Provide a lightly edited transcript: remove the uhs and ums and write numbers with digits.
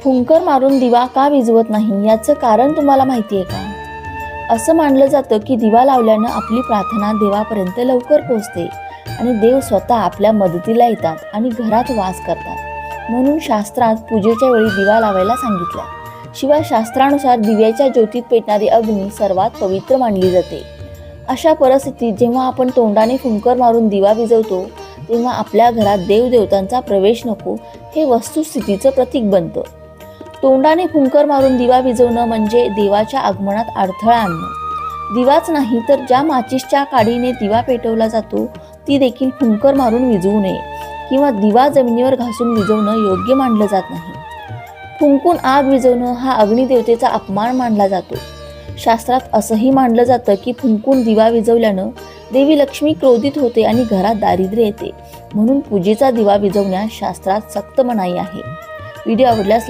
फुंकर मारून दिवा का विझवत नाही याचं कारण तुम्हाला माहिती आहे का? असं मानलं जातं की दिवा लावल्यानं आपली प्रार्थना देवापर्यंत लवकर पोहोचते आणि देव स्वतः आपल्या मदतीला येतात आणि घरात वास करतात. म्हणून शास्त्रात पूजेच्या वेळी दिवा लावायला सांगितलं. शिवाय शास्त्रानुसार दिव्याच्या ज्योतीत पेटणारी अग्नी सर्वात पवित्र मानली जाते. अशा परिस्थितीत जेव्हा आपण तोंडाने फुंकर मारून दिवा विझवतो तेव्हा आपल्या घरात देवदेवतांचा प्रवेश नको हे वस्तुस्थितीचं प्रतीक बनतं. तोंडाने फुंकर मारून दिवा विझवणं म्हणजे देवाच्या आगमनात अडथळा आणणं. दिवाच नाही तर ज्या माचीसच्या काडीने दिवा पेटवला जातो ती देखील फुंकर मारून विझवू नये किंवा दिवा जमिनीवर घासून विझवणं योग्य मानलं जात नाही. फुंकून आग विझवणं हा अग्निदेवतेचा अपमान मानला जातो. शास्त्रात असंही मानलं जातं की फुंकून दिवा विझवल्यानं देवी लक्ष्मी क्रोधित होते आणि घरात दारिद्र्य येते. म्हणून पूजेचा दिवा विझवण्यास शास्त्रात सक्त मनाई आहे. व्हिडिओ आवडल्यास